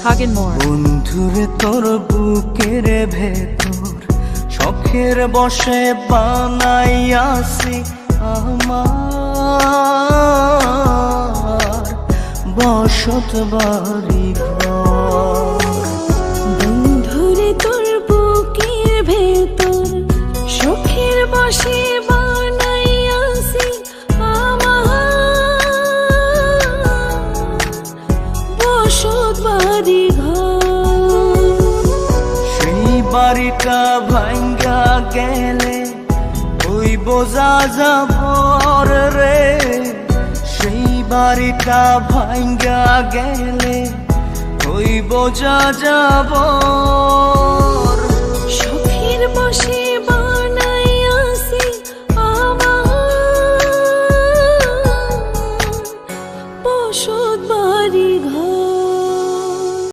Hagen Moore. বন্ধুরে তোর বুকের ভেতর শখের বসে বানাইয়াছি আমার বসত বাড়ি ঘর। বন্ধুরে তোর বুকের ভেতর শখের বসে বানাইয়াছি আমার বসত বাড়ি ঘর। সেই বাড়িটা ভাঙ্গা গেলে ওই বোঝা যাবর রে, সেই বাড়িটা ভাঙ্গা গেলে ওই বোঝা যাব।